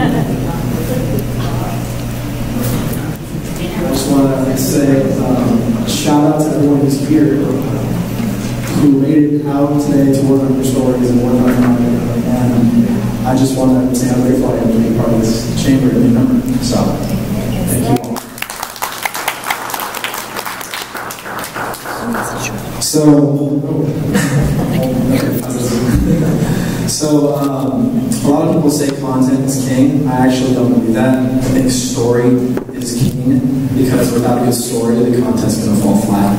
I just want to say a shout out to everyone who's here who made it out today to work on your stories and work on your marketing. And I just want to say how grateful I am to be part of this chamber and be a member. So, thank you all. So, a lot of people say content is king. I actually don't believe that. I think story is king because without a good story, the content's going to fall flat.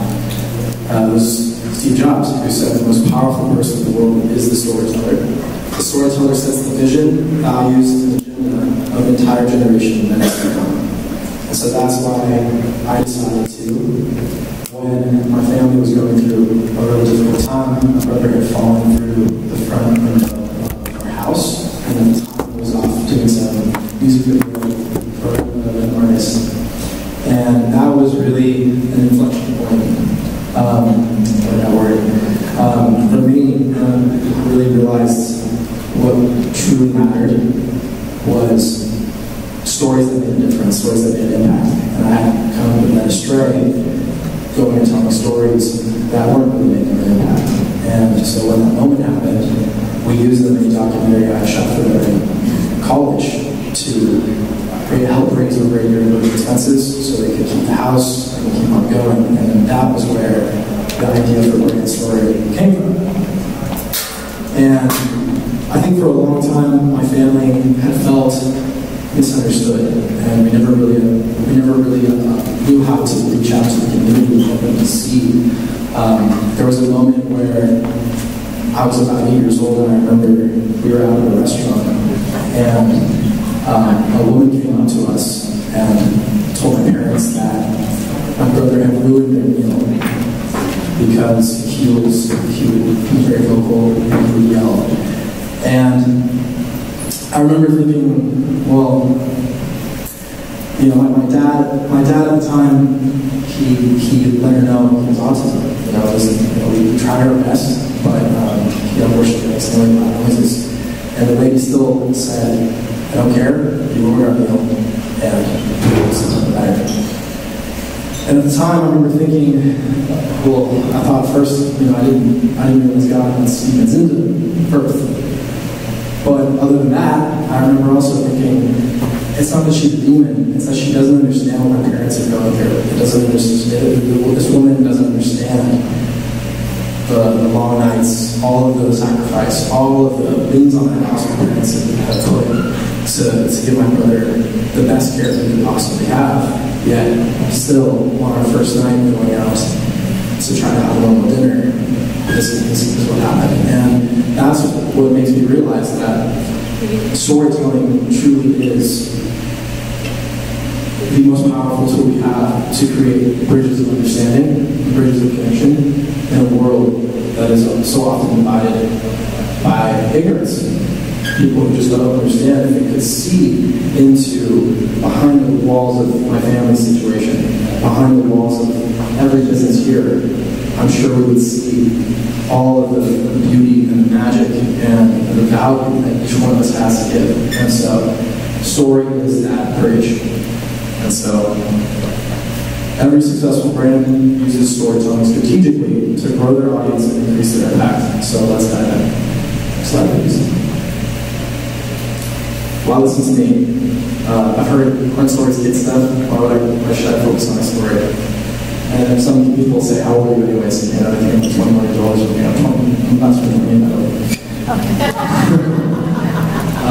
It was Steve Jobs who said the most powerful person in the world is the storyteller. The storyteller sets the vision, values, and agenda of an entire generation that is to come. And so that's why I decided to, when my family was going through a really difficult time, my brother had fallen through the front window of our house, and at the time was off doing some music video for an artist. And that was really an inflection point. That word. For me, I really realized what truly mattered was stories that made a difference, stories that made an impact. And I had kind of been led astray, going and telling stories that weren't really making an impact. And so when that moment happened, we used the main documentary I shot for them in college to help raise over a year of expenses so they could keep the house and keep on going. And that was where the idea for Brand Story came from. And I think for a long time, my family had felt misunderstood, and we never really knew how to reach out to the community and help them to see. There was a moment where I was about 8 years old, and I remember we were out at a restaurant, and a woman came up to us and told my parents that my brother had ruined their meal because he was very vocal and he would yell. And I remember thinking, well, you know, my dad at the time, he let her know he was autism. We tried our best, but he unfortunately makes really loud noises. And the lady still said, I don't care, you order a meal, and this is better. And at the time, I remember thinking, well, I thought first, I didn't realize God had Stevens into birth. But other than that, I remember also thinking, it's not that she's a demon, it's that she doesn't understand what my parents are going through. It doesn't understand, this woman doesn't understand the long nights, all of the sacrifice, all of the things on the house my parents had put to give my brother the best care that we could possibly have. Yet, still, on our first night going out to try to have a normal dinner, this is what happened. And that's what makes me realize that storytelling truly is the most powerful tool we have to create bridges of understanding, bridges of connection in a world that is so often divided by ignorance. People who just don't understand. If we could see into behind the walls of my family's situation, behind the walls of every business here, I'm sure we would see all of the beauty and the magic and the value that each one of us has to give. And so, story is that bridge. And so, every successful brand uses storytelling strategically to grow their audience and increase their impact. So let's dive in. Slide please. Why listen to me? I've heard stories get stuff. Why should I focus on my story? And if some people say, how old are you anyways? And I think I'm 21 years old. I'm not 21 yet.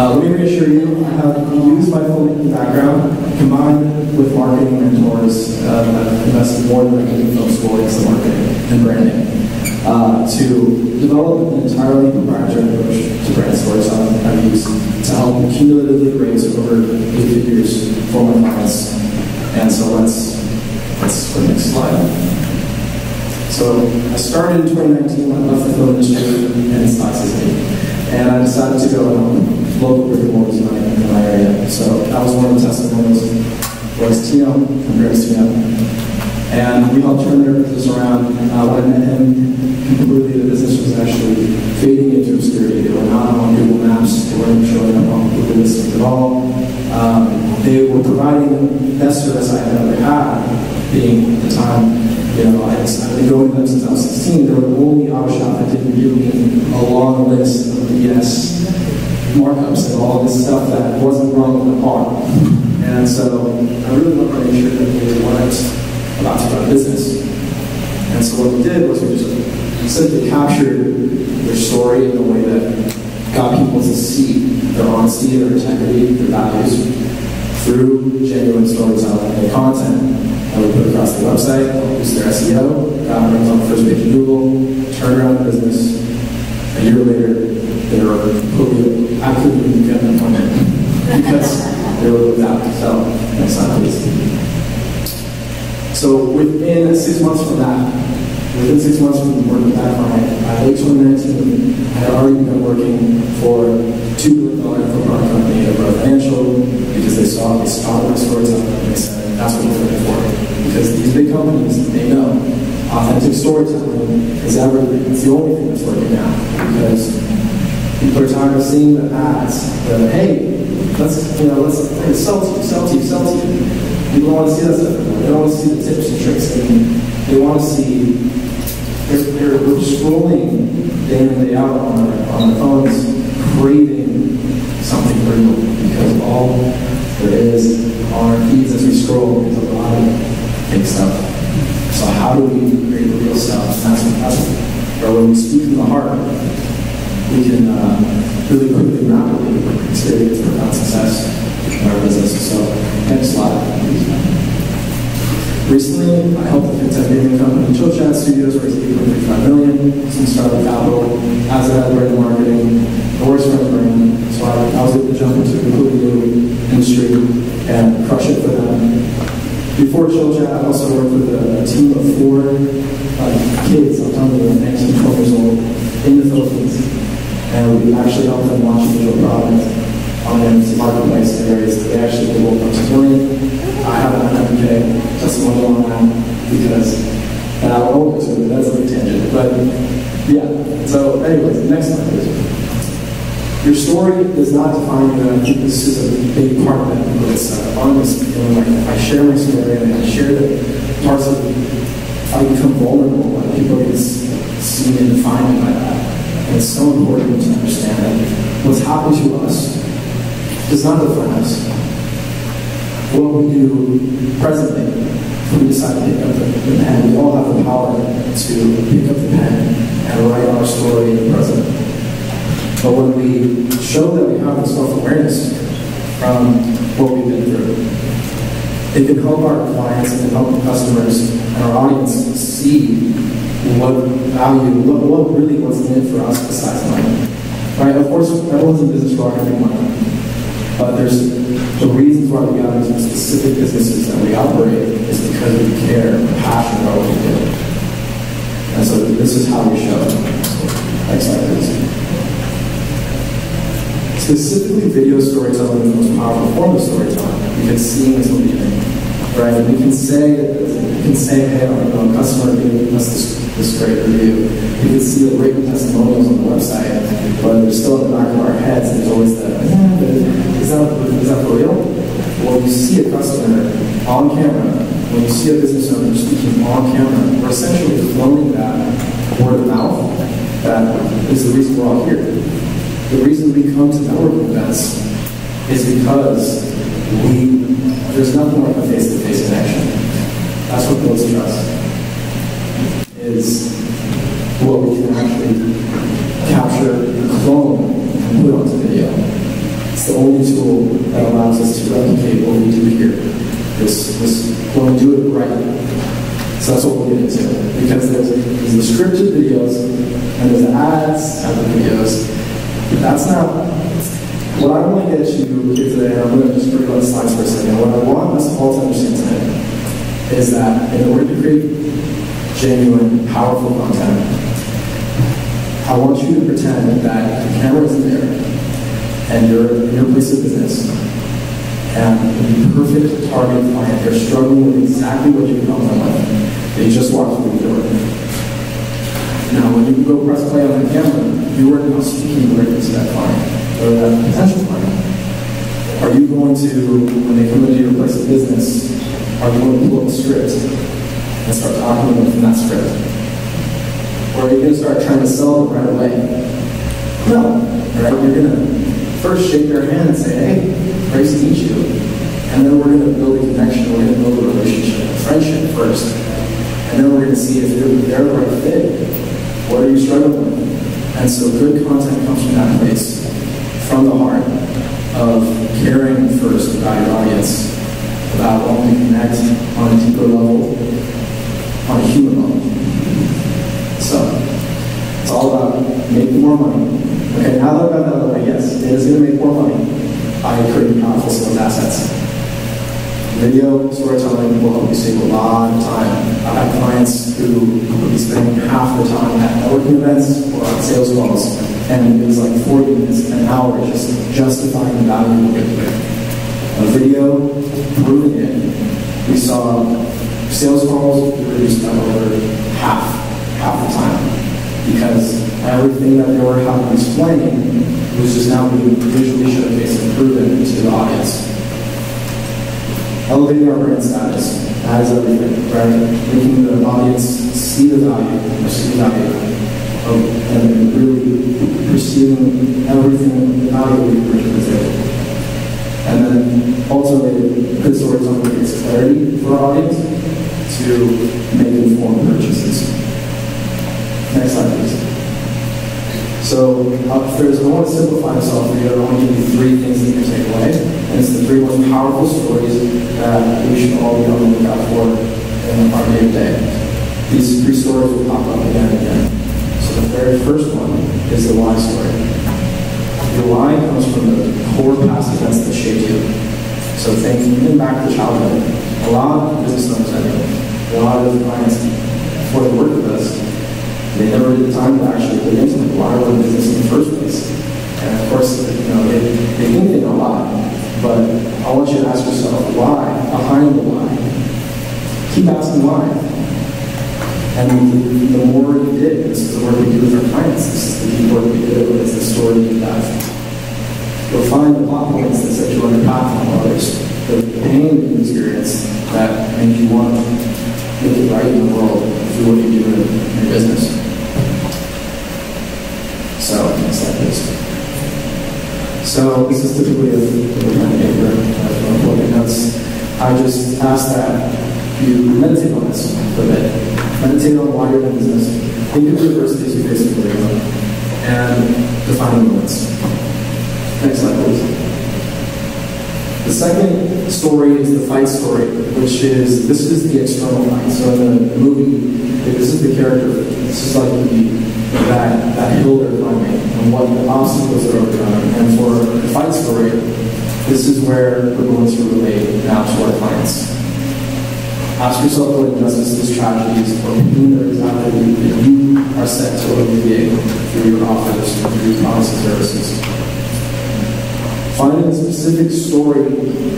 Let me reassure you, I have used my full background combined with marketing mentors that have invested more than I can film school into marketing and branding to develop an entirely proprietary approach to brand storytelling I've used to help cumulatively raise over 8 figures for my clients. And so let's go to the next slide. So I started in 2019 when I left the film industry and it's toxicity. And I decided to go local brick and mortars in my area. So that was one of the testimonials was Tino from Grace Tino. And we helped turn their business around. When I met him, completely the business was actually fading into obscurity. They were not on Google Maps. They weren't showing up on Google listings at all. They were providing the best service I had ever had, being at the time, I've been going to them since I was 16. They were the only auto shop that didn't give me a long list of BS markups and all this stuff that wasn't wrong with the car. And so I really wanted to make sure that we weren't about to run a business. And so what we did was we just simply captured their story in a way that got people to see their honesty, their integrity, their values through genuine storytelling and content. And we put it across the website, used their SEO, got them on the first page of Google, turned around the business. A year later, they were completely, I couldn't even get an appointment because they were without. So, next slide, please. So, within 6 months from that, within 6 months from working with that client, late 2019, I had already been working for $2 billion for-profit company at Growth Financial because they saw my storytelling and they said, that's what we're looking for. Because these big companies, they know authentic storytelling is everything. It's the only thing that's working now. Because people are tired of seeing the ads that, hey, let's sell to you. People don't want to see that stuff. They don't want to see the tips and tricks. They want to see, they're scrolling day in and day out on their phones, craving something real. Because all there is on our feeds as we scroll is a lot of fake stuff. So how do we create the real stuff? And that's where when we speak from the heart, we can really quickly and rapidly experience profound success in our business. So next slide, please. Recently, I helped the fintech gaming company Chill Chat Studios raise $8.35 million, some startup capital, as a head of brand marketing, the worst friend brand. So I was able to jump into a completely new industry and crush it for them. Before Chill Chat, I also worked with a team of 4 kids, I'm telling you, 19, 12 years old, in the Philippines. And we actually helped them launch a digital product on the MC marketplace areas. They actually did $1.2 million. I have an MBK testimonial on that because, and I won't go to it, that's a big tangent. But yeah, so anyways, next slide please. Your story does not define you, and I think this is a big part of it. It's honest feeling like if I share my story and I share the parts of it, if I become vulnerable, like people get seen and defined by that. And it's so important to understand that what's happened to us does not define us. What we do presently, if we decide to pick up the pen, we all have the power to pick up the pen and write our story in the present. But when we show that we have this self-awareness from what we've been through, it can help our clients, it can help the customers and our audience see what value, what really was in it for us besides money. Right? Of course, everyone's in business for having money. But there's the reasons why we got into specific businesses that we operate is because we care, we're passionate about what we do. And so this is how we show. Next slide, please. Specifically, video storytelling is the most powerful form of storytelling because seeing is believing. Right? We can say, hey, our customer gave us this great review. We can see the great testimonials on the website, but there's still in the back of our heads, there's always that, is that for real? Well, when you see a customer on camera, when you see a business owner speaking on camera, we're essentially cloning that word of mouth that is the reason we're all here. The reason we come to networking events is because there's nothing like a face-to-face connection. That's what builds trust. Is what we can actually capture, clone, and put onto video. It's the only tool that allows us to replicate what we do here. When we do it right. So that's what we'll get into. Because there's the scripted videos, and there's the ads and the videos. That's not what I want to get you here today. I'm going to just bring on the slides for a second. What I want us all to understand today is that in order to create genuine, powerful content, I want you to pretend that the camera isn't there and you're in your place of business and the perfect target client. They're struggling with exactly what you can help them with. They just walked through the door. Now, when you go press play on the camera, you're working on speaking directly to that client, or that potential client. Are you going to, when they come into your place of business, are you going to pull up a script and start talking to them from that script? Or are you going to start trying to sell them right away? No, right? You're going to first shake their hand and say, hey, nice to meet you. And then we're going to build a connection, we're going to build a relationship, a friendship first. And then we're going to see if they're the right fit. What are you struggling with? And so good content comes from that place, from the heart of caring first about your audience, about wanting to connect on a deeper level, on a human level. So, it's all about making more money. Okay, now that I've got that out of the way, yes, it is going to make more money by creating powerful sales assets. Video storytelling will help you save a lot of time. I've had clients who would be spending half their time at networking events or on sales calls, and it was like 40 minutes, an hour, just justifying the value of it. A video proving it. We saw sales calls reduced by over half the time, because everything that they were having to explain was just now being visually showcased and proven to the audience. Elevating our brand status, that is everything, right? Making the audience see the value, and really perceiving everything, the value we bring to the table. And then ultimately, good storytelling creates clarity for our audience to make informed purchases. Next slide, please. So, I want to simplify this all for you. I want to give you 3 things that you can take away. And it's the 3 most powerful stories that we should all be on the lookout for in our day-to-day. These 3 stories will pop up again and again. So the very first one is the why story. Your why comes from the core past events that shaped you. So thinking back to childhood, a lot of business owners I know, a lot of clients, before they work with us, they never did the time to actually get into why we're in business in the first place. And of course, they think they know a lot, but I want you to ask yourself why, behind the why. Keep asking why. And the more you dig, this is the work we do with our clients, this is the deep work we do, it's the story you have. You'll find the plot points that set you on the path from others, the pain you experience that make you want to make it right in the world through what you do in your business. So, next slide, please. So, this is typically a kind of paper. I'm looking notes. I just ask that you meditate on this for a bit. Meditate on why you're in business. Think of the adversities you face in your life and define the limits. Next slide, please. The second story is the fight story, which is, this is the external fight. So in the movie, this is the character, this is like that hill they're climbing, and what the obstacles they're overcoming. And for the fight story, this is where we're going to relate now to our clients. Ask yourself what injustices, tragedies, or pain there is out there that you are set to alleviate through your offers, through your products and services. Finding a specific story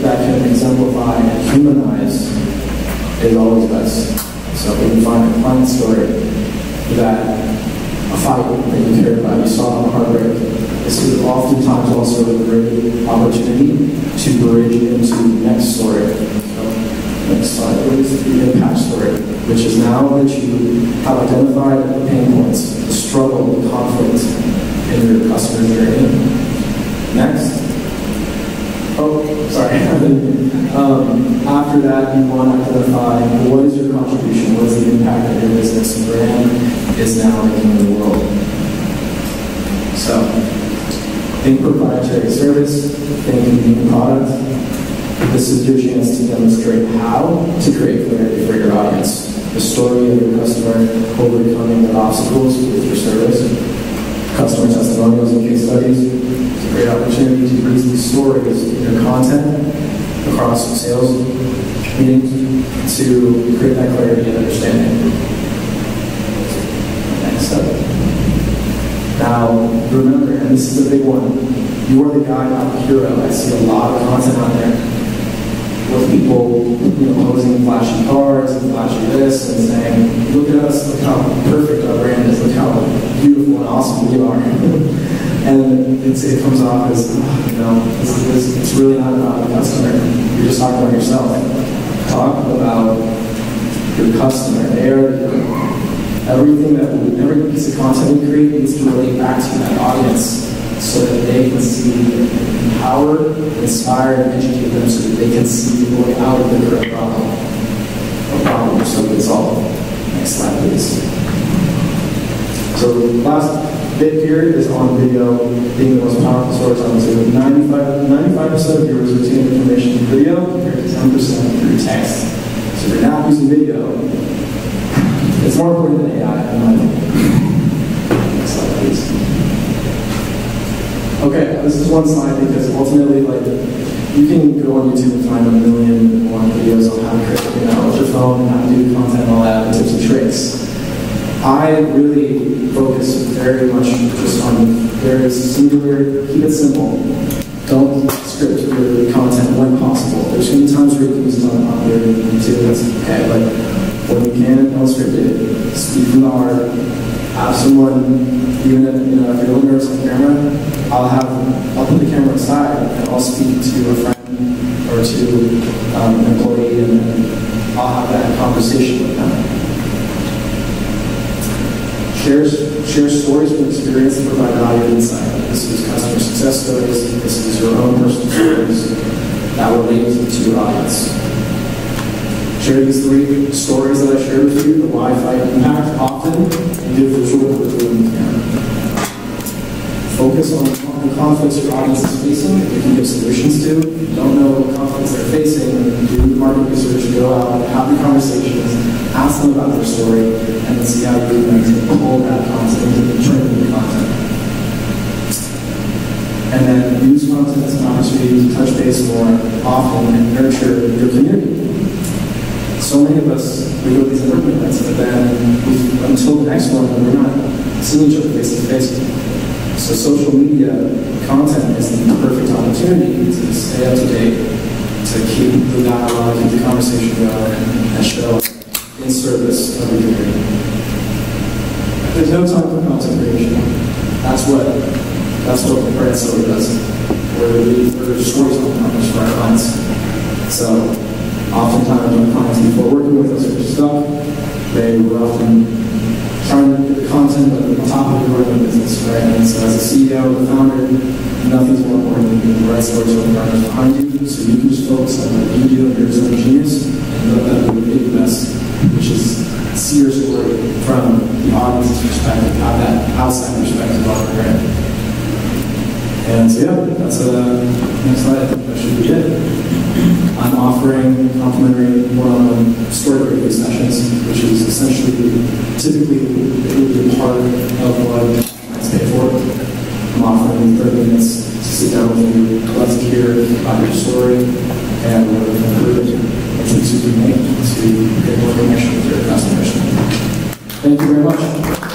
that can exemplify and humanize is always best. So if we can find a client story that a fight that you cared about, you saw a heartbreak, this is oftentimes also a great opportunity to bridge into the next story. Next slide, please. The impact story, which is now that you have identified the pain points, the struggle, the conflict in your customer journey. Next. Oh, sorry. After that, you want to identify what is your contribution, what is the impact that your business and brand is now making in the world. So, think proprietary service, think unique product. This is your chance to demonstrate how to create clarity for your audience. The story of your customer overcoming the obstacles with your service, customer testimonials and case studies. It's a great opportunity to use these stories in your content across sales meetings to create that clarity and understanding. Next step. Now, remember, and this is a big one, you are the guide, not the hero. I see a lot of content out there. posing flashy cards and flashy this and saying, look at us, look how perfect our brand is, look how beautiful and awesome we are. And it comes off as, it's really not about the customer. You're just talking about yourself. Talk about your customer. They are the hero. Every piece of content we create needs to relate back to that audience so that they can see empowered, inspired, and educate them so that they can see going out of the current problem. A problem or something solved. Next slide, please. So the last bit here is on video being the most powerful storytelling. So 95% of viewers retain information through video compared to 10% through text. So if you're not using video, it's more important than AI in my opinion. Next slide, please. Okay, this is one slide because ultimately, you can go on YouTube and find 1,000,001 videos on how to create, with your phone and how to do content and all that, and tips and tricks. I really focus very much just on very singular, keep it simple. Don't script your content when possible. There's going to be times where you can use it on your YouTube, that's okay, but when you can, don't script it. Speak from the heart. Have someone, even if you're a little nervous on camera, I'll put the camera aside and I'll speak to a friend or to an employee, and I'll have that conversation with them. Share stories from experience that provide value and insight. This is customer success stories. This is your own personal stories that relate to your audience. Share these 3 stories that I shared with you, the Wi-Fi impact often, and give visual with the camera. Focus on the conflicts your audience is facing that you can give solutions to. If you don't know what conflicts they're facing, do the market research, go out, have the conversations, ask them about their story, and then see how you can pull that content into the trending content. And then use content as an opportunity to touch base more often and nurture your community. So many of us, we go to these networking events, but then until the next one, we're not seeing each other face to face. So social media content is the perfect opportunity to stay up to date, to keep the dialogue, keep the conversation going, and show up in service of the community. There's no time for content creation. That's what the brand story does. We're stories on partners for our clients. So oftentimes when clients before working with us for stuff, they were often trying to get the content on top of your running business, right? And so as a CEO, the founder, nothing's more important than the right stories from the partners behind you, so you can just focus on what you do and your zone of genius, and let that be the big best, which is see your story from the audience's perspective, have that outside perspective on the brand. And so yeah, that's next slide. I think that should be it. I'm offering complimentary one-on-one story review sessions, which is essentially, typically, it would be a part of what clients pay for. I'm offering 30 minutes to sit down with you, let's hear about your story, and what improvements you can make to get more connection with your customers. Thank you very much.